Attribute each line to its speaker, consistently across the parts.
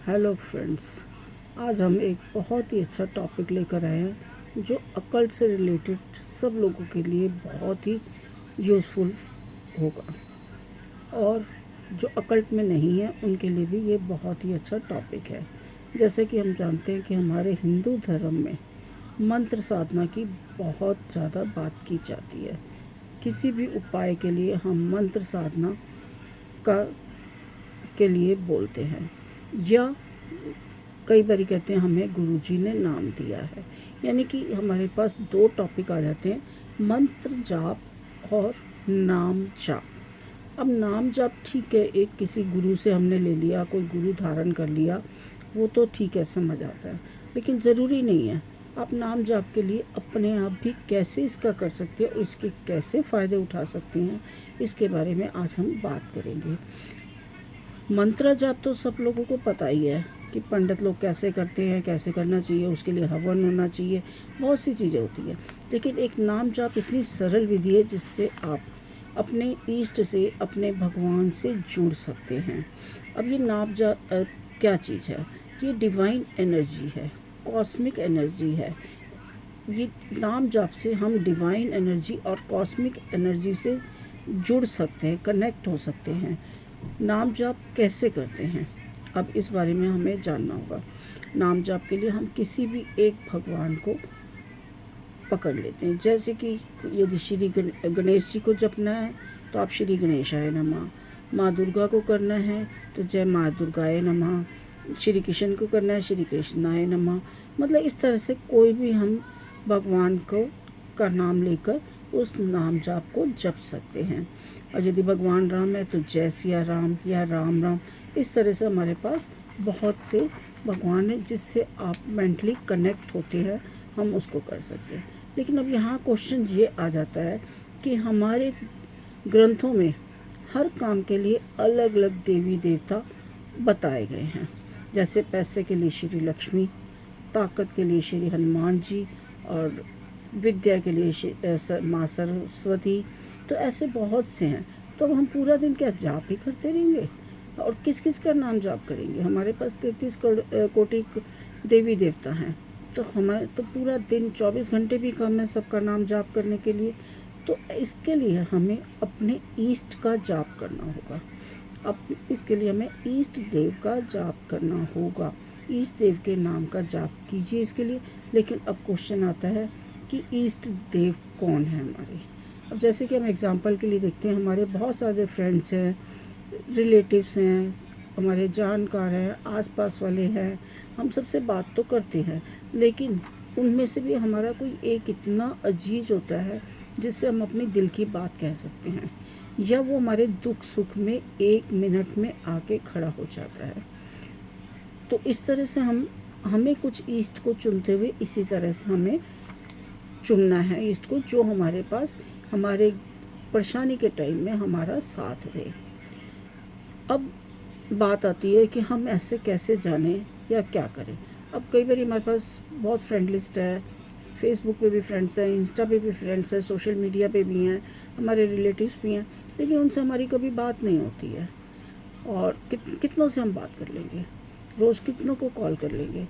Speaker 1: Hello friends, आज हम एक बहुत ही अच्छा टॉपिक लेकर आए हैं जो अकल्ट से रिलेटेड सब लोगों के लिए बहुत ही यूज़फुल होगा और जो अकल्ट में नहीं है उनके लिए भी ये बहुत ही अच्छा टॉपिक है। जैसे कि हम जानते हैं कि हमारे हिंदू धर्म में मंत्र साधना की बहुत ज़्यादा बात की जाती है। किसी भी उपाय के लिए हम मंत्र साधना का के लिए बोलते हैं या कई बार कहते हैं हमें गुरुजी ने नाम दिया है। यानी कि हमारे पास दो टॉपिक आ जाते हैं, मंत्र जाप और नाम जाप। अब नाम जाप ठीक है, एक किसी गुरु से हमने ले लिया, कोई गुरु धारण कर लिया, वो तो ठीक है, समझ आता है, लेकिन ज़रूरी नहीं है। आप नाम जाप के लिए अपने आप भी कैसे इसका कर सकते हैं और इसके कैसे फ़ायदे उठा सकते हैं, इसके बारे में आज हम बात करेंगे। मंत्र जाप तो सब लोगों को पता ही है कि पंडित लोग कैसे करते हैं, कैसे करना चाहिए, उसके लिए हवन होना चाहिए, बहुत सी चीज़ें होती है। लेकिन एक नाम जाप इतनी सरल विधि है जिससे आप अपने ईष्ट से, अपने भगवान से जुड़ सकते हैं। अब ये नाम जाप क्या चीज़ है? ये डिवाइन एनर्जी है, कॉस्मिक एनर्जी है। ये नाम जाप से हम डिवाइन एनर्जी और कॉस्मिक एनर्जी से जुड़ सकते हैं, कनेक्ट हो सकते हैं। नाम जाप कैसे करते हैं, अब इस बारे में हमें जानना होगा। नाम जाप के लिए हम किसी भी एक भगवान को पकड़ लेते हैं। जैसे कि यदि श्री गणेश जी को जपना है तो आप श्री गणेशाय नमः, माँ दुर्गा को करना है तो जय माँ दुर्गाय नमः, श्री कृष्ण को करना है श्री कृष्णाय नमः। मतलब इस तरह से कोई भी हम भगवान को का नाम लेकर उस नाम जाप को जप सकते हैं। और यदि भगवान राम है तो जय सिया राम या राम राम। इस तरह से हमारे पास बहुत से भगवान हैं जिससे आप मेंटली कनेक्ट होते हैं, हम उसको कर सकते हैं। लेकिन अब यहाँ क्वेश्चन ये आ जाता है कि हमारे ग्रंथों में हर काम के लिए अलग अलग देवी देवता बताए गए हैं। जैसे पैसे के लिए श्री लक्ष्मी, ताकत के लिए श्री हनुमान जी और विद्या के लिए माँ सरस्वती। तो ऐसे बहुत से हैं। तो अब हम पूरा दिन क्या जाप ही करते रहेंगे और किस किस का नाम जाप करेंगे? हमारे पास 33 कोटि देवी देवता हैं, तो हमारे तो पूरा दिन 24 घंटे भी कम है सबका नाम जाप करने के लिए। तो इसके लिए हमें अपने ईष्ट का जाप करना होगा। अब इसके लिए हमें ईष्ट देव का जाप करना होगा। ईष्ट देव के नाम का जाप कीजिए इसके लिए। लेकिन अब क्वेश्चन आता है कि ईष्ट देव कौन है हमारे? अब जैसे कि हम एग्जांपल के लिए देखते हैं, हमारे बहुत सारे फ्रेंड्स हैं, रिलेटिव्स हैं, हमारे जानकार हैं, आसपास वाले हैं, हम सबसे बात तो करते हैं, लेकिन उनमें से भी हमारा कोई एक इतना अजीज होता है जिससे हम अपने दिल की बात कह सकते हैं, या वो हमारे दुख सुख में 1 मिनट में आके खड़ा हो जाता है। तो इस तरह से हमें कुछ ईष्ट को चुनते हुए इसी तरह से हमें चुनना है ईष्ट को, जो हमारे पास हमारे परेशानी के टाइम में हमारा साथ दे। अब बात आती है कि हम ऐसे कैसे जानें या क्या करें। अब कई बार हमारे पास बहुत फ्रेंड लिस्ट है, फेसबुक पे भी फ्रेंड्स हैं, इंस्टा पे भी फ्रेंड्स हैं, सोशल मीडिया पे भी हैं, हमारे रिलेटिव्स भी हैं, लेकिन उनसे हमारी कभी बात नहीं होती है। और कितनों से हम बात कर लेंगे, रोज़ कितनों को कॉल कर लेंगे।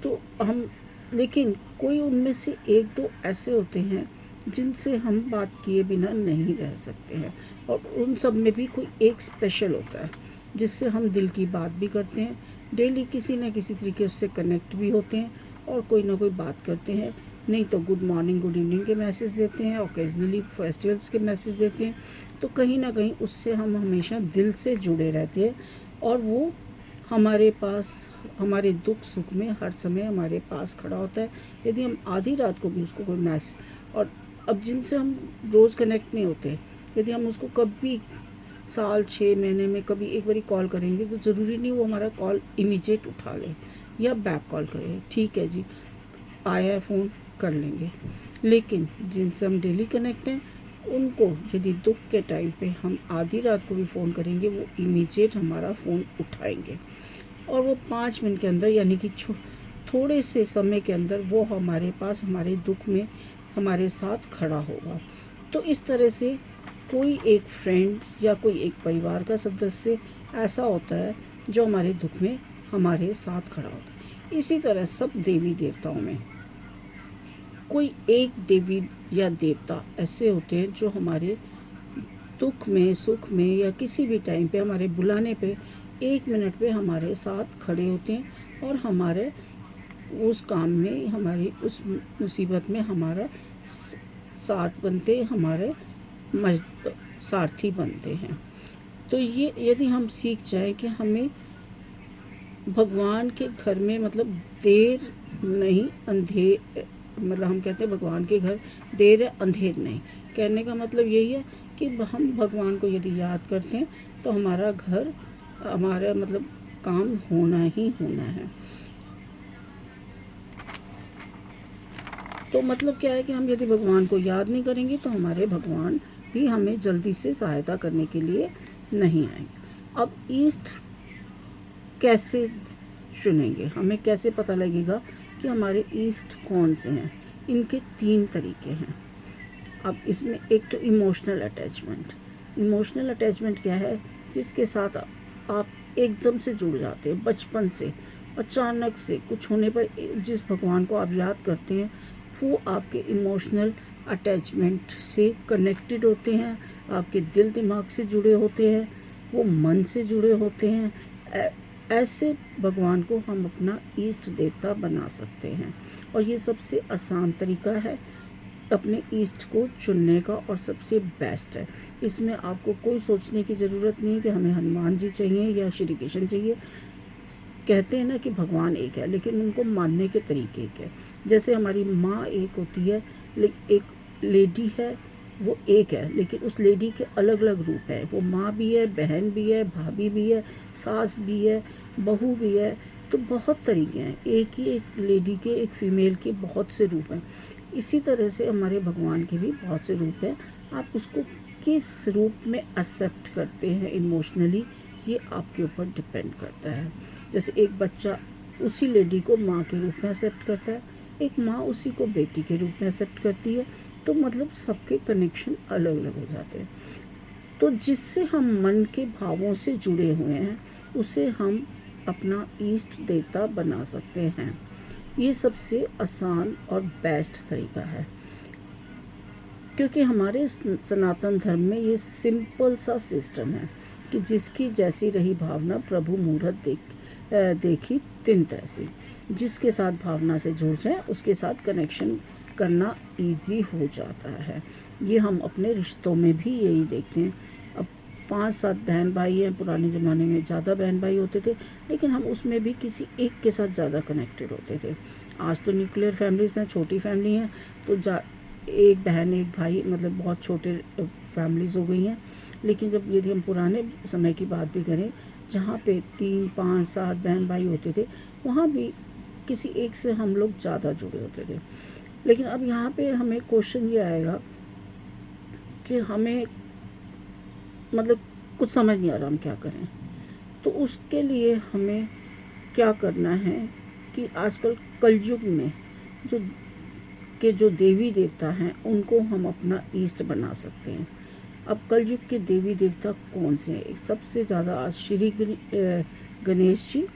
Speaker 1: तो हम, लेकिन कोई उनमें से एक दो ऐसे होते हैं जिनसे हम बात किए बिना नहीं रह सकते हैं, और उन सब में भी कोई एक स्पेशल होता है जिससे हम दिल की बात भी करते हैं, डेली किसी न किसी तरीके उससे कनेक्ट भी होते हैं और कोई ना कोई बात करते हैं। नहीं तो गुड मॉर्निंग गुड इवनिंग के मैसेज देते हैं, ओकेजनली फेस्टिवल्स के मैसेज देते हैं। तो कहीं ना कहीं उससे हम हमेशा दिल से जुड़े रहते हैं और वो हमारे पास, हमारे दुख सुख में हर समय हमारे पास खड़ा होता है। यदि हम आधी रात को भी उसको कोई मैसेज, और अब जिनसे हम रोज़ कनेक्ट नहीं होते, यदि हम उसको कभी साल 6 महीने में कभी एक बारी कॉल करेंगे तो ज़रूरी नहीं वो हमारा कॉल इमीडिएट उठा ले या बैक कॉल करे, ठीक है जी आया है फ़ोन कर लेंगे। लेकिन जिनसे हम डेली कनेक्ट हैं उनको यदि दुख के टाइम पे हम आधी रात को भी फ़ोन करेंगे, वो इमीडिएट हमारा फ़ोन उठाएंगे और वो 5 मिनट के अंदर, यानी कि थोड़े से समय के अंदर वो हमारे पास हमारे दुख में हमारे साथ खड़ा होगा। तो इस तरह से कोई एक फ्रेंड या कोई एक परिवार का सदस्य ऐसा होता है जो हमारे दुख में हमारे साथ खड़ा होता है। इसी तरह सब देवी देवताओं में कोई एक देवी या देवता ऐसे होते हैं जो हमारे दुख में, सुख में या किसी भी टाइम पे हमारे बुलाने पे 1 मिनट पे हमारे साथ खड़े होते हैं और हमारे उस काम में, हमारी उस मुसीबत में हमारा साथ बनते, हमारे सारथी बनते हैं। तो ये यदि हम सीख जाएं कि हमें भगवान के घर में मतलब देर नहीं अंधेर, मतलब हम कहते हैं भगवान के घर देर है अंधेर नहीं, कहने का मतलब यही है कि हम भगवान को यदि याद करते हैं तो हमारा घर, हमारा मतलब काम होना ही होना है। तो मतलब क्या है कि हम यदि भगवान को याद नहीं करेंगे तो हमारे भगवान भी हमें जल्दी से सहायता करने के लिए नहीं आएंगे। अब ईस्ट कैसे चुनेंगे, हमें कैसे पता लगेगा कि हमारे ईस्ट कौन से हैं? इनके 3 तरीके हैं। अब इसमें एक तो इमोशनल अटैचमेंट। इमोशनल अटैचमेंट क्या है? जिसके साथ आप एकदम से जुड़ जाते हैं, बचपन से अचानक से कुछ होने पर जिस भगवान को आप याद करते हैं वो आपके इमोशनल अटैचमेंट से कनेक्टेड होते हैं, आपके दिल दिमाग से जुड़े होते हैं, वो मन से जुड़े होते हैं। ऐसे भगवान को हम अपना ईष्ट देवता बना सकते हैं और ये सबसे आसान तरीका है अपने ईस्ट को चुनने का और सबसे बेस्ट है। इसमें आपको कोई सोचने की ज़रूरत नहीं कि हमें हनुमान जी चाहिए या श्री कृष्ण चाहिए। कहते हैं ना कि भगवान एक है, लेकिन उनको मानने के तरीके एक है। जैसे हमारी माँ एक होती है, एक लेडी है वो एक है, लेकिन उस लेडी के अलग अलग रूप है। वो माँ भी है, बहन भी है, भाभी भी है, सास भी है, बहू भी है। तो बहुत तरीके हैं, एक ही एक लेडी के, एक फीमेल के बहुत से रूप हैं। इसी तरह से हमारे भगवान के भी बहुत से रूप हैं। आप उसको किस रूप में एक्सेप्ट करते हैं इमोशनली, ये आपके ऊपर डिपेंड करता है। जैसे एक बच्चा उसी लेडी को माँ के रूप में एक्सेप्ट करता है, एक माँ उसी को बेटी के रूप में एक्सेप्ट करती है। तो मतलब सबके कनेक्शन अलग अलग हो जाते हैं। तो जिससे हम मन के भावों से जुड़े हुए हैं उसे हम अपना ईष्ट देवता बना सकते हैं। ये सबसे आसान और बेस्ट तरीका है, क्योंकि हमारे सनातन धर्म में ये सिंपल सा सिस्टम है कि जिसकी जैसी रही भावना प्रभु मूरत देखी तिन तैसी। जिसके साथ भावना से जुड़ जाए उसके साथ कनेक्शन करना इजी हो जाता है। ये हम अपने रिश्तों में भी यही देखते हैं। अब 5-7 बहन भाई हैं, पुराने ज़माने में ज़्यादा बहन भाई होते थे, लेकिन हम उसमें भी किसी एक के साथ ज़्यादा कनेक्टेड होते थे। आज तो न्यूक्लियर फैमिलीज़ हैं, छोटी फैमिली हैं, तो एक बहन एक भाई मतलब बहुत छोटे फैमिलीज़ हो गई हैं। लेकिन जब यदि हम पुराने समय की बात भी करें जहाँ पे 3, 5, 7 बहन भाई होते थे, वहाँ भी किसी एक से हम लोग ज़्यादा जुड़े होते थे। लेकिन अब यहाँ पे हमें क्वेश्चन ये आएगा कि हमें मतलब कुछ समझ नहीं आ रहा हम क्या करें। तो उसके लिए हमें क्या करना है कि आजकल कलयुग में जो देवी देवता हैं उनको हम अपना ईष्ट बना सकते हैं। अब कलयुग के देवी देवता कौन से हैं? सबसे ज़्यादा आज श्री गणेश जी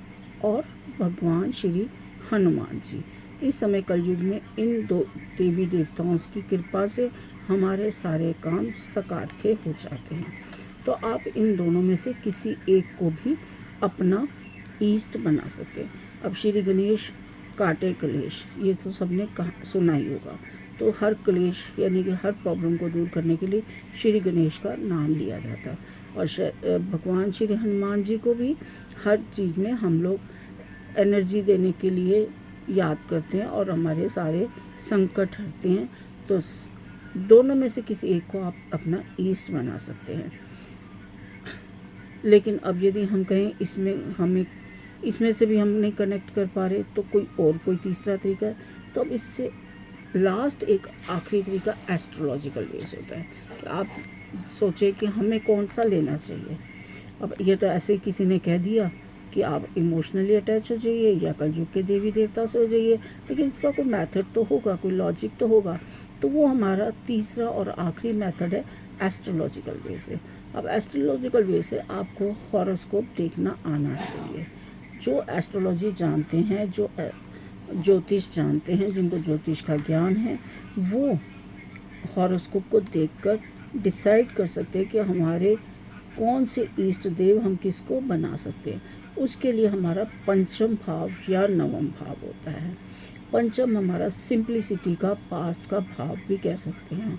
Speaker 1: और भगवान श्री हनुमान जी। इस समय कलयुग में इन 2 देवी देवताओं की कृपा से हमारे सारे काम साकार्य हो जाते हैं। तो आप इन दोनों में से किसी एक को भी अपना ईष्ट बना सकते हैं। अब श्री गणेश काटे कलेश, ये तो सबने सुना ही होगा। तो हर क्लेश यानी कि हर प्रॉब्लम को दूर करने के लिए श्री गणेश का नाम लिया जाता है। और भगवान श्री हनुमान जी को भी हर चीज़ में हम लोग एनर्जी देने के लिए याद करते हैं और हमारे सारे संकट हटते हैं। तो दोनों में से किसी एक को आप अपना ईष्ट बना सकते हैं। लेकिन अब यदि हम कहें इसमें से भी हम नहीं कनेक्ट कर पा रहे तो कोई तीसरा तरीका है। तो अब इससे लास्ट एक आखिरी तरीका एस्ट्रोलॉजिकल बेस होता है कि आप सोचें कि हमें कौन सा लेना चाहिए। अब ये तो ऐसे किसी ने कह दिया कि आप इमोशनली अटैच हो जाइए या कलयुग के देवी देवता से हो जाइए, लेकिन इसका कोई मेथड तो होगा, कोई लॉजिक तो होगा। तो वो हमारा तीसरा और आखिरी मेथड है एस्ट्रोलॉजिकल वे से। अब एस्ट्रोलॉजिकल वे से आपको हॉरोस्कोप देखना आना चाहिए। जो एस्ट्रोलॉजी जानते हैं, जो ज्योतिष जानते हैं, जिनको ज्योतिष का ज्ञान है, वो हॉरोस्कोप को देखकर डिसाइड कर सकते हैं कि हमारे कौन से इष्ट देव हम किसको बना सकते हैं। उसके लिए हमारा पंचम भाव या नवम भाव होता है। पंचम हमारा सिंप्लिसिटी का, पास्ट का भाव भी कह सकते हैं,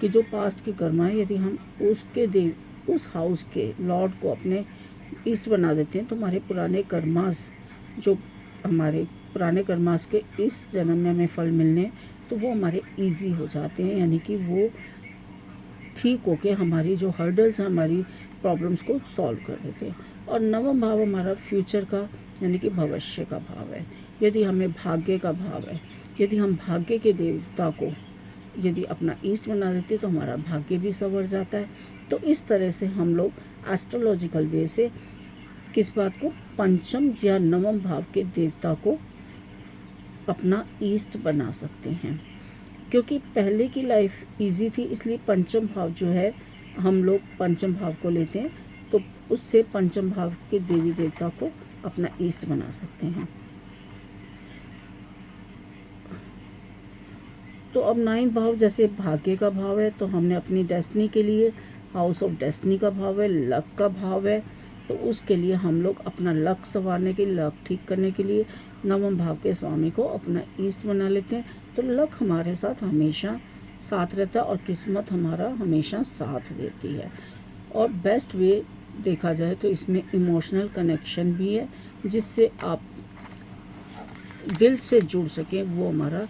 Speaker 1: कि जो पास्ट की कर्मा है, यदि हम उसके देव, उस हाउस के लॉर्ड को अपने इष्ट बना देते हैं, तो हमारे पुराने कर्मास, जो हमारे पुराने कर्मास के इस जन्म में हमें फल मिलने, तो वो हमारे इजी हो जाते हैं, यानी कि वो ठीक होके हमारी जो हर्डल्स हैं, हमारी प्रॉब्लम्स को सॉल्व कर देते हैं। और नवम भाव हमारा फ्यूचर का, यानी कि भविष्य का भाव है। यदि हमें भाग्य का भाव है, यदि हम भाग्य के देवता को यदि अपना ईस्ट बना देते तो हमारा भाग्य भी संवर जाता है। तो इस तरह से हम लोग एस्ट्रोलॉजिकल वे से किस बात को, पंचम या नवम भाव के देवता को अपना ईस्ट बना सकते हैं। क्योंकि पहले की लाइफ इजी थी, इसलिए पंचम भाव जो है, हम लोग पंचम भाव को लेते हैं, तो उससे पंचम भाव के देवी देवता को अपना ईस्ट बना सकते हैं। तो अब 9 भाव जैसे भाग्य का भाव है, तो हमने अपनी डेस्टिनी के लिए हाउस ऑफ डेस्टिनी का भाव है, लक का भाव है, तो उसके लिए हम लोग अपना लक संवारने के लिए, लक ठीक करने के लिए नवम भाव के स्वामी को अपना ईस्ट बना लेते हैं। तो लक हमारे साथ हमेशा साथ रहता है और किस्मत हमारा हमेशा साथ देती है। और बेस्ट वे देखा जाए तो इसमें इमोशनल कनेक्शन भी है, जिससे आप दिल से जुड़ सकें, वो हमारा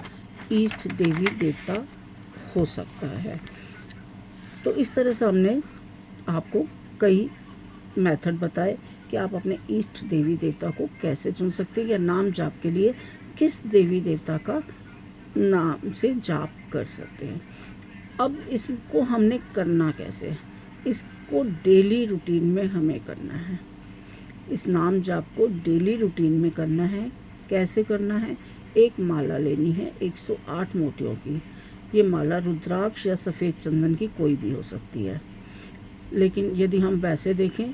Speaker 1: ईष्ट देवी देवता हो सकता है। तो इस तरह से हमने आपको कई मेथड बताए कि आप अपने ईष्ट देवी देवता को कैसे चुन सकते हैं, या नाम जाप के लिए किस देवी देवता का नाम से जाप कर सकते हैं। अब इसको हमने करना कैसे, इसको डेली रूटीन में हमें करना है। इस नाम जाप को डेली रूटीन में करना है। कैसे करना है, एक माला लेनी है 108 मोतियों की। ये माला रुद्राक्ष या सफ़ेद चंदन की कोई भी हो सकती है, लेकिन यदि हम वैसे देखें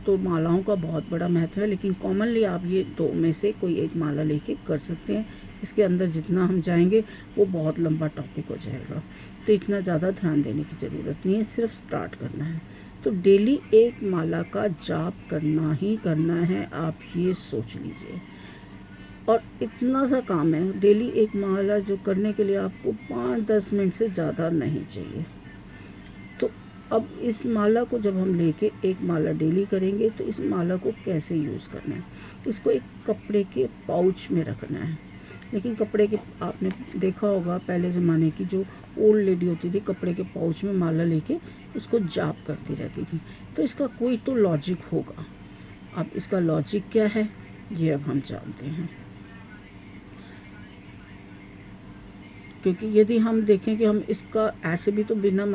Speaker 1: तो मालाओं का बहुत बड़ा महत्व है, लेकिन कॉमनली आप ये 2 में से कोई एक माला लेके कर सकते हैं। इसके अंदर जितना हम जाएंगे वो बहुत लंबा टॉपिक हो जाएगा, तो इतना ज़्यादा ध्यान देने की ज़रूरत नहीं है, सिर्फ स्टार्ट करना है। तो डेली एक माला का जाप करना ही करना है, आप ये सोच लीजिए। और इतना सा काम है, डेली एक माला जो करने के लिए आपको 5-10 मिनट से ज़्यादा नहीं चाहिए। तो अब इस माला को जब हम लेके एक माला डेली करेंगे, तो इस माला को कैसे यूज़ करना है, इसको एक कपड़े के पाउच में रखना है। लेकिन कपड़े के, आपने देखा होगा पहले ज़माने की जो ओल्ड लेडी होती थी, कपड़े के पाउच में माला लेके उसको जाप करती रहती थी। तो इसका कोई तो लॉजिक होगा। अब इसका लॉजिक क्या है, ये अब हम जानते हैं। क्योंकि यदि हम देखें कि हम इसका ऐसे भी तो बिना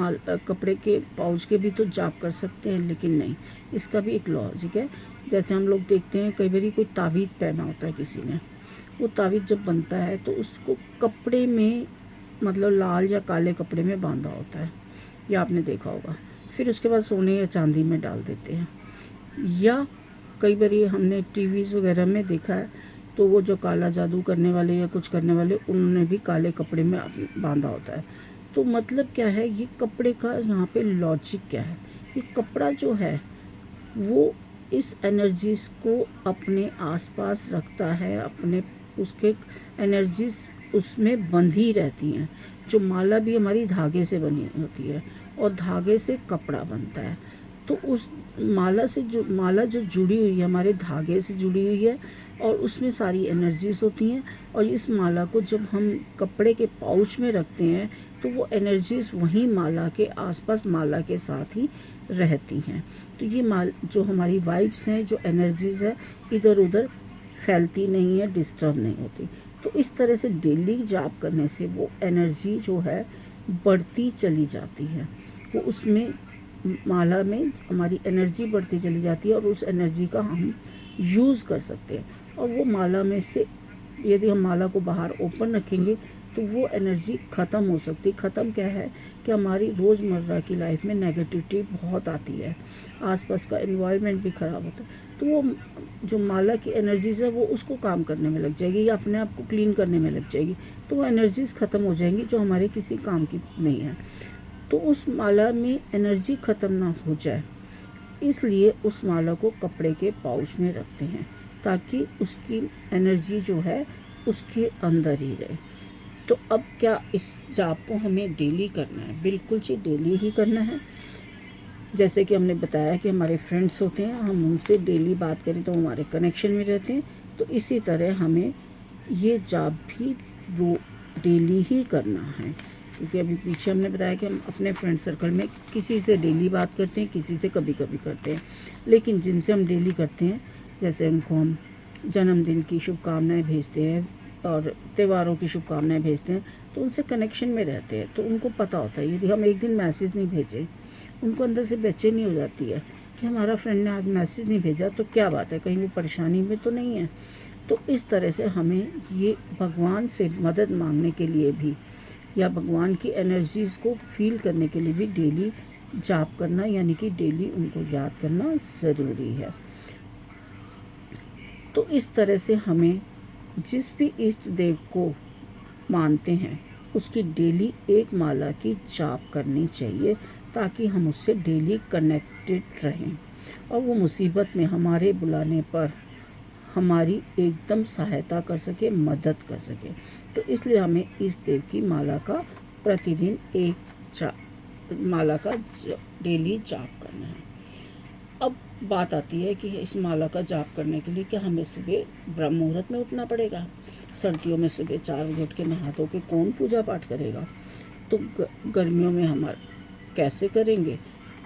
Speaker 1: कपड़े के पाउच के भी तो जाप कर सकते हैं, लेकिन नहीं, इसका भी एक लॉजिक है। जैसे हम लोग देखते हैं कई बार कोई तावीज़ पहना होता है किसी ने, वो तावीज़ जब बनता है तो उसको कपड़े में, मतलब लाल या काले कपड़े में बांधा होता है, या आपने देखा होगा। फिर उसके बाद सोने या चांदी में डाल देते हैं। या कई बार हमने टीवीज़ वगैरह में देखा है, तो वो जो काला जादू करने वाले या कुछ करने वाले, उन्होंने भी काले कपड़े में बांधा होता है। तो मतलब क्या है, ये कपड़े का यहाँ पे लॉजिक क्या है, ये कपड़ा जो है वो इस एनर्जीज़ को अपने आसपास रखता है, अपने उसके एनर्जीज़ उसमें बंधी रहती हैं। जो माला भी हमारी धागे से बनी होती है, और धागे से कपड़ा बनता है। तो उस माला जो जुड़ी हुई है, हमारे धागे से जुड़ी हुई है, और उसमें सारी एनर्जीज़ होती हैं। और इस माला को जब हम कपड़े के पाउच में रखते हैं, तो वो एनर्जीज़ वहीं माला के आसपास, माला के साथ ही रहती हैं। तो ये जो हमारी वाइब्स हैं, जो एनर्जीज़ है, इधर उधर फैलती नहीं है, डिस्टर्ब नहीं होती। तो इस तरह से डेली जाप करने से वो एनर्जी जो है बढ़ती चली जाती है। वो उसमें माला में हमारी एनर्जी बढ़ती चली जाती है, और उस एनर्जी का हम यूज़ कर सकते हैं। और वो माला में से यदि हम माला को बाहर ओपन रखेंगे तो वो एनर्जी ख़त्म हो सकती है। ख़त्म क्या है कि हमारी रोज़मर्रा की लाइफ में नेगेटिविटी बहुत आती है, आसपास का एनवायरनमेंट भी ख़राब होता है, तो वो जो माला की एनर्जीज़ है वो उसको काम करने में लग जाएगी या अपने आप को क्लीन करने में लग जाएगी, तो वो एनर्जीज़ ख़त्म हो जाएंगी जो हमारे किसी काम की नहीं है। तो उस माला में एनर्जी ख़त्म ना हो जाए इसलिए उस माला को कपड़े के पाउच में रखते हैं ताकि उसकी एनर्जी जो है उसके अंदर ही रहे। तो अब क्या इस जाप को हमें डेली करना है? बिल्कुल जी, डेली ही करना है। जैसे कि हमने बताया कि हमारे फ्रेंड्स होते हैं, हम उनसे डेली बात करें तो हमारे कनेक्शन में रहते हैं, तो इसी तरह हमें ये जाप भी डेली ही करना है। क्योंकि अभी पीछे हमने बताया कि हम अपने फ्रेंड सर्कल में किसी से डेली बात करते हैं, किसी से कभी कभी करते हैं, लेकिन जिनसे हम डेली करते हैं जैसे उनको हम जन्मदिन की शुभकामनाएं भेजते हैं और त्योहारों की शुभकामनाएं भेजते हैं, तो उनसे कनेक्शन में रहते हैं, तो उनको पता होता है। यदि हम एक दिन मैसेज नहीं भेजें, उनको अंदर से बेचैनी हो जाती है कि हमारा फ्रेंड ने आज मैसेज नहीं भेजा, तो क्या बात है, कहीं वो परेशानी में तो नहीं है। तो इस तरह से हमें ये भगवान से मदद मांगने के लिए भी या भगवान की एनर्जीज़ को फील करने के लिए भी डेली जाप करना, यानी कि डेली उनको याद करना ज़रूरी है। तो इस तरह से हमें जिस भी इष्ट देव को मानते हैं उसकी डेली एक माला की जाप करनी चाहिए ताकि हम उससे डेली कनेक्टेड रहें और वो मुसीबत में हमारे बुलाने पर हमारी एकदम सहायता कर सके, मदद कर सके। तो इसलिए हमें इस देव की माला का प्रतिदिन माला का डेली जाप करना है। अब बात आती है कि इस माला का जाप करने के लिए क्या हमें सुबह ब्रह्म मुहूर्त में उठना पड़ेगा? सर्दियों में सुबह 4 बजे उठ के नहा धो के कौन पूजा पाठ करेगा? तो गर्मियों में हम कैसे करेंगे?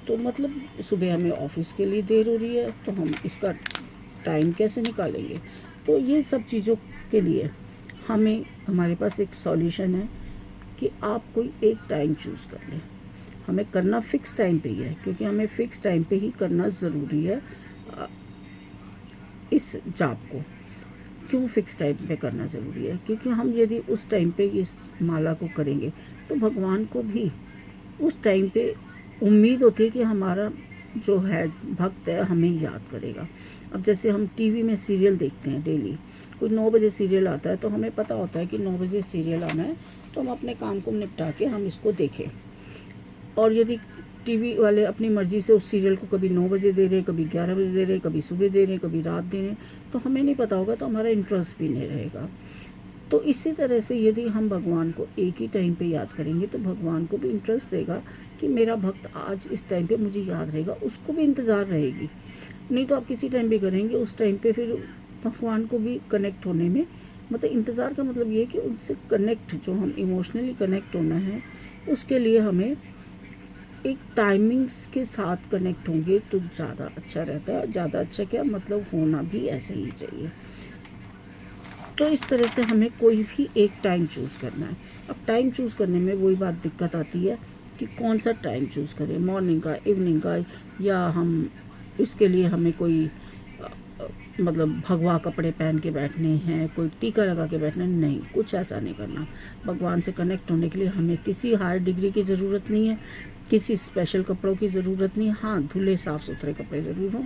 Speaker 1: तो मतलब सुबह हमें ऑफिस के लिए देर हो रही है तो हम इसका टाइम कैसे निकालेंगे? तो ये सब चीज़ों के लिए हमारे पास एक सॉल्यूशन है कि आप कोई एक टाइम चूज़ कर लें। हमें करना फ़िक्स टाइम पे ही है, क्योंकि हमें फ़िक्स टाइम पे ही करना ज़रूरी है इस जाप को। क्यों फ़िक्स टाइम पे करना ज़रूरी है? क्योंकि हम यदि उस टाइम पे इस माला को करेंगे तो भगवान को भी उस टाइम पे उम्मीद होती है कि हमारा जो है भक्त है हमें याद करेगा। अब जैसे हम टीवी में सीरियल देखते हैं डेली, कोई 9 बजे सीरियल आता है तो हमें पता होता है कि 9 बजे सीरियल आना है, तो हम अपने काम को निपटा के हम इसको देखें। और यदि टीवी वाले अपनी मर्ज़ी से उस सीरियल को कभी 9 बजे दे रहे हैं, कभी 11 बजे दे रहे हैं, कभी सुबह दे रहे हैं, कभी रात दे रहे हैं, तो हमें नहीं पता होगा, तो हमारा इंटरेस्ट भी नहीं रहेगा। तो इसी तरह से यदि हम भगवान को एक ही टाइम पे याद करेंगे तो भगवान को भी इंटरेस्ट रहेगा कि मेरा भक्त आज इस टाइम पे मुझे याद रहेगा, उसको भी इंतज़ार रहेगी। नहीं तो आप किसी टाइम भी करेंगे उस टाइम पे फिर भगवान को भी कनेक्ट होने में, मतलब इंतज़ार का मतलब ये कि उनसे कनेक्ट, जो हम इमोशनली कनेक्ट होना है उसके लिए हमें एक टाइमिंग्स के साथ कनेक्ट होंगे तो ज़्यादा अच्छा रहता है। ज़्यादा अच्छा क्या मतलब, होना भी ऐसे ही चाहिए। तो इस तरह से हमें कोई भी एक टाइम चूज़ करना है। अब टाइम चूज़ करने में वही बात दिक्कत आती है कि कौन सा टाइम चूज़ करें, मॉर्निंग का, इवनिंग का, या हम इसके लिए हमें कोई मतलब भगवा कपड़े पहन के बैठने हैं, कोई टीका लगा के बैठना नहीं, कुछ ऐसा नहीं करना। भगवान से कनेक्ट होने के लिए हमें किसी हायर डिग्री की ज़रूरत नहीं है, किसी स्पेशल कपड़ों की ज़रूरत नहीं है। हाँ, धुले साफ़ सुथरे कपड़े ज़रूर हों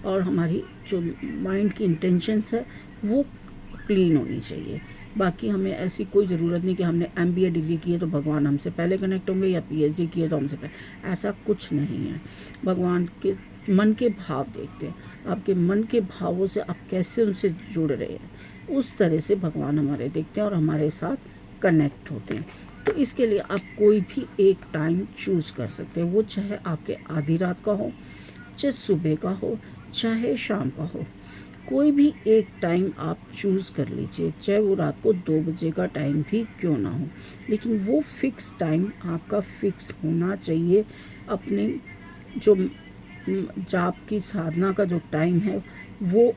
Speaker 1: और हमारी जो माइंड की इंटेंशंस है वो क्लीन होनी चाहिए। बाकी हमें ऐसी कोई ज़रूरत नहीं कि हमने MBA डिग्री की है तो भगवान हमसे पहले कनेक्ट होंगे, या PhD की है तो हमसे पहले, ऐसा कुछ नहीं है। भगवान के मन के भाव देखते हैं, आपके मन के भावों से आप कैसे उनसे जुड़ रहे हैं, उस तरह से भगवान हमारे देखते हैं और हमारे साथ कनेक्ट होते हैं। तो इसके लिए आप कोई भी एक टाइम चूज़ कर सकते हैं, वो चाहे आपके आधी रात का हो, चाहे सुबह का हो, चाहे शाम का हो, कोई भी एक टाइम आप चूज़ कर लीजिए, चाहे वो रात को 2 बजे का टाइम भी क्यों ना हो, लेकिन वो फिक्स टाइम आपका फिक्स होना चाहिए। अपने जो जाप की साधना का जो टाइम है वो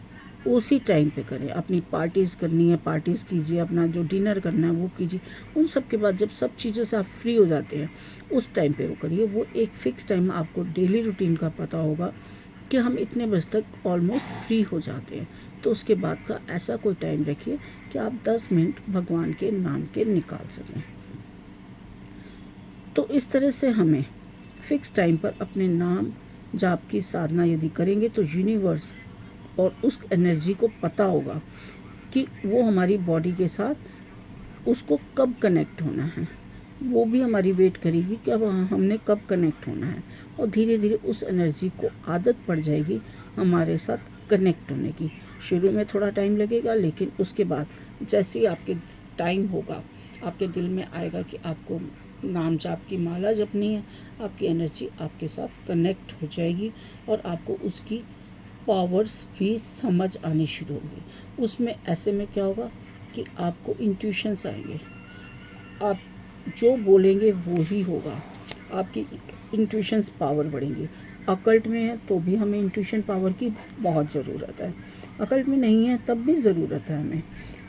Speaker 1: उसी टाइम पे करें। अपनी पार्टीज़ करनी है, पार्टीज़ कीजिए, अपना जो डिनर करना है वो कीजिए। उन सब के बाद जब सब चीज़ों से आप फ्री हो जाते हैं उस टाइम पे वो करिए। वो एक फ़िक्स टाइम आपको डेली रूटीन का पता होगा कि हम इतने बजे तक ऑलमोस्ट फ्री हो जाते हैं, तो उसके बाद का ऐसा कोई टाइम रखिए कि आप 10 मिनट भगवान के नाम के निकाल सकें। तो इस तरह से हमें फिक्स टाइम पर अपने नाम जाप की साधना यदि करेंगे तो यूनिवर्स और उस एनर्जी को पता होगा कि वो हमारी बॉडी के साथ उसको कब कनेक्ट होना है। वो भी हमारी वेट करेगी कि अब हमने कब कनेक्ट होना है, और धीरे धीरे उस एनर्जी को आदत पड़ जाएगी हमारे साथ कनेक्ट होने की। शुरू में थोड़ा टाइम लगेगा, लेकिन उसके बाद जैसे ही आपके टाइम होगा, आपके दिल में आएगा कि आपको नाम जाप की माला जपनी है, आपकी एनर्जी आपके साथ कनेक्ट हो जाएगी और आपको उसकी पावर्स भी समझ आनी शुरू होंगी। उसमें ऐसे में क्या होगा कि आपको इंट्यूशंस आएंगे, आप जो बोलेंगे वो ही होगा, आपकी इंट्यूशंस पावर बढ़ेंगी। अकल्ट में है तो भी हमें इंट्यूशन पावर की बहुत ज़रूरत है, अकल्ट में नहीं है तब भी ज़रूरत है हमें।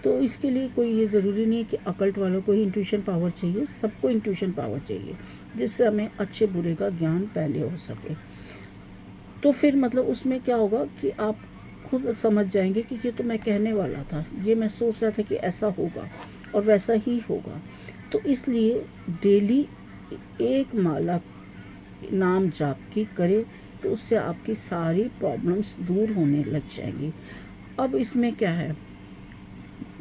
Speaker 1: तो इसके लिए कोई ये ज़रूरी नहीं है कि अकल्ट वालों को ही इंट्यूशन पावर चाहिए, सबको इंट्यूशन पावर चाहिए, जिससे हमें अच्छे बुरे का ज्ञान पहले हो सके। तो फिर मतलब उसमें क्या होगा कि आप खुद समझ जाएंगे कि ये तो मैं कहने वाला था, ये मैं सोच रहा था कि ऐसा होगा और वैसा ही होगा। तो इसलिए डेली एक माला नाम जाप की करें तो उससे आपकी सारी प्रॉब्लम्स दूर होने लग जाएंगी। अब इसमें क्या है,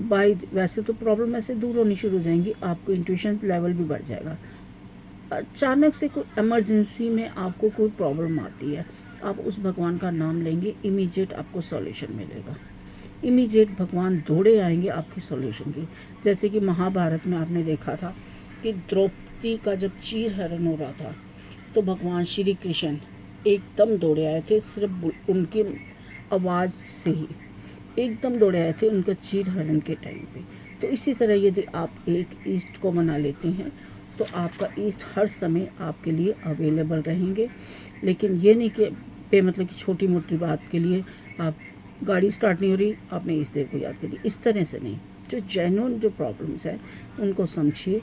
Speaker 1: वैसे तो प्रॉब्लम ऐसे दूर होनी शुरू हो जाएंगी, आपको इंट्यूशन लेवल भी बढ़ जाएगा। अचानक से कोई इमरजेंसी में आपको कोई प्रॉब्लम आती है, आप उस भगवान का नाम लेंगे, इमीडिएट आपको सॉल्यूशन मिलेगा, इमीडिएट भगवान दौड़े आएंगे आपकी सॉल्यूशन की। जैसे कि महाभारत में आपने देखा था कि द्रौपदी का जब चीर हरण हो रहा था तो भगवान श्री कृष्ण एकदम दौड़े आए थे, सिर्फ उनकी आवाज़ से ही एकदम दौड़े आए थे उनका चीर हरण के टाइम पे। तो इसी तरह यदि आप एक ईस्ट को मना लेते हैं तो आपका ईस्ट हर समय आपके लिए अवेलेबल रहेंगे। लेकिन ये नहीं कि मतलब कि छोटी मोटी बात के लिए आप गाड़ी स्टार्ट नहीं हो रही, आपने इस देव को याद करिए, इस तरह से नहीं। जो जेन्युइन जो प्रॉब्लम्स हैं उनको समझिए,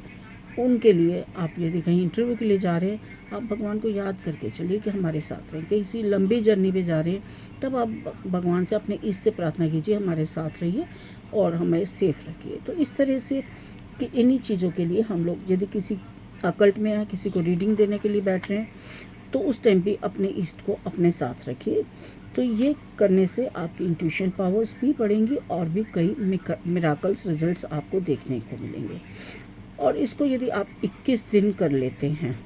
Speaker 1: उनके लिए आप यदि कहीं इंटरव्यू के लिए जा रहे हैं, आप भगवान को याद करके चलिए कि हमारे साथ रहें। किसी लंबी जर्नी पे जा रहे हैं तब आप भगवान से अपने ईष्ट से प्रार्थना कीजिए हमारे साथ रहिए और हमें सेफ रखिए। तो इस तरह से कि इन्हीं चीज़ों के लिए हम लोग यदि किसी अकल्ट में या किसी को रीडिंग देने के लिए बैठ रहे हैं तो उस टाइम भी अपने ईष्ट को अपने साथ रखिए। तो ये करने से आपकी इंट्यूशन पावर्स भी बढ़ेंगी और भी कई मिराकल्स रिजल्ट्स आपको देखने को मिलेंगे। और इसको यदि आप 21 दिन कर लेते हैं,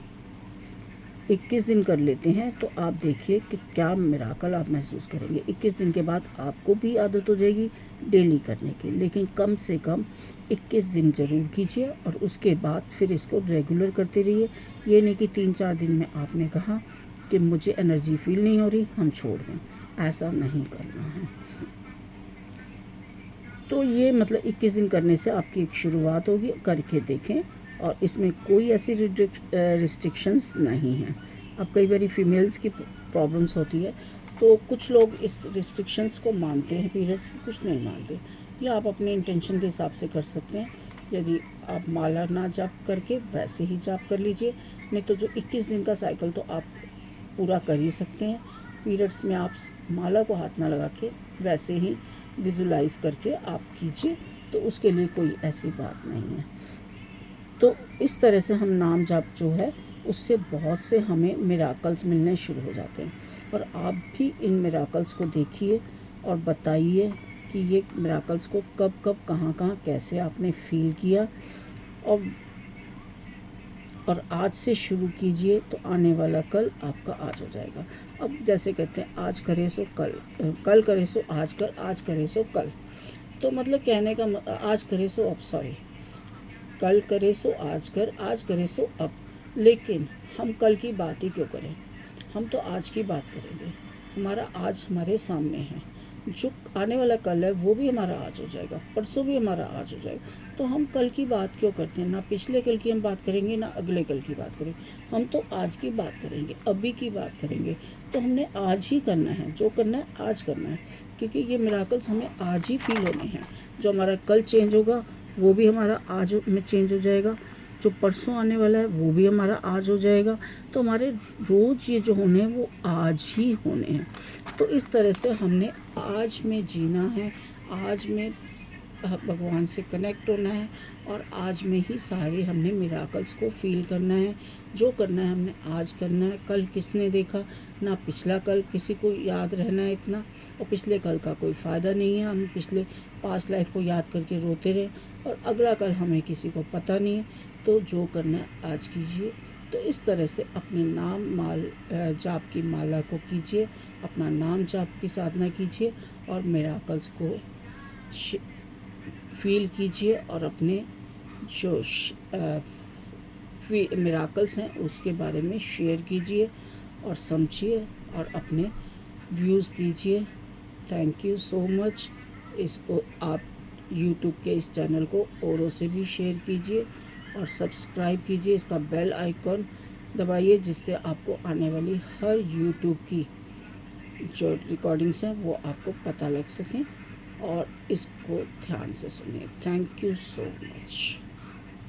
Speaker 1: 21 दिन कर लेते हैं तो आप देखिए कि क्या मिराकल आप महसूस करेंगे। 21 दिन के बाद आपको भी आदत हो जाएगी डेली करने की, लेकिन कम से कम 21 दिन ज़रूर कीजिए और उसके बाद फिर इसको रेगुलर करते रहिए। ये नहीं कि 3-4 दिन में आपने कहा कि मुझे एनर्जी फील नहीं हो रही, हम छोड़ दें, ऐसा नहीं करना है। तो ये मतलब 21 दिन करने से आपकी एक शुरुआत होगी, करके देखें। और इसमें कोई ऐसी रिस्ट्रिक्शंस नहीं हैं। अब कई बार फीमेल्स की प्रॉब्लम्स होती है तो कुछ लोग इस रिस्ट्रिक्शंस को मानते हैं पीरियड्स की, कुछ नहीं मानते। या आप अपने इंटेंशन के हिसाब से कर सकते हैं। यदि आप माला ना जाप करके वैसे ही जाप कर लीजिए, नहीं तो जो 21 दिन का साइकिल तो आप पूरा कर ही सकते हैं। पीरियड्स में आप माला को हाथ ना लगा के वैसे ही विजुलाइज करके आप कीजिए, तो उसके लिए कोई ऐसी बात नहीं है। तो इस तरह से हम नाम जाप जो है उससे बहुत से हमें मिराकल्स मिलने शुरू हो जाते हैं। और आप भी इन मिराकल्स को देखिए और बताइए कि ये मिराकल्स को कब कब कहाँ कहाँ कैसे आपने फील किया। और आज से शुरू कीजिए तो आने वाला कल आपका आज हो जाएगा। अब जैसे कहते हैं आज करे सो कल, कल करे सो आज कर, आज करे सो कल। तो मतलब कहने का आज करे सो अब, सॉरी, कल करे सो आज कर, आज करे सो अब। लेकिन हम कल की बात ही क्यों करें, हम तो आज की बात करेंगे। हमारा आज हमारे सामने है, जो आने वाला कल है वो भी हमारा आज हो जाएगा, परसों भी हमारा आज हो जाएगा। तो हम कल की बात क्यों करते हैं, ना पिछले कल की हम बात करेंगे ना अगले कल की बात करेंगे, हम तो आज की बात करेंगे, अभी की बात करेंगे। तो हमने आज ही करना है, जो करना है आज करना है, क्योंकि ये मिराकल्स हमें आज ही फील होने हैं। जो हमारा कल चेंज होगा वो भी हमारा आज में चेंज हो जाएगा, जो परसों आने वाला है वो भी हमारा आज हो जाएगा। तो हमारे रोज़ ये जो होने हैं वो आज ही होने हैं। तो इस तरह से हमने आज में जीना है, आज में भगवान से कनेक्ट होना है और आज में ही सारे हमने मिराकल्स को फील करना है। जो करना है हमने आज करना है। कल किसने देखा ना, पिछला कल किसी को याद रहना है इतना, और पिछले कल का कोई फ़ायदा नहीं है। हम पिछले पास्ट लाइफ को याद करके रोते रहे और अगला कल हमें किसी को पता नहीं है। तो जो करना है आज कीजिए। तो इस तरह से अपने नाम जाप की माला को कीजिए, अपना नाम जाप की साधना कीजिए और मिराकल्स को फील कीजिए और अपने जो मिराकल्स हैं उसके बारे में शेयर कीजिए और समझिए और अपने व्यूज़ दीजिए। Thank you so much. इसको आप यूट्यूब के इस चैनल को औरों से भी शेयर कीजिए और सब्सक्राइब कीजिए। इसका बेल आइकॉन दबाइए जिससे आपको आने वाली हर यूट्यूब की जो रिकॉर्डिंग्स हैं वो आपको पता लग सकें और इसको ध्यान से सुनिए। Thank you so much.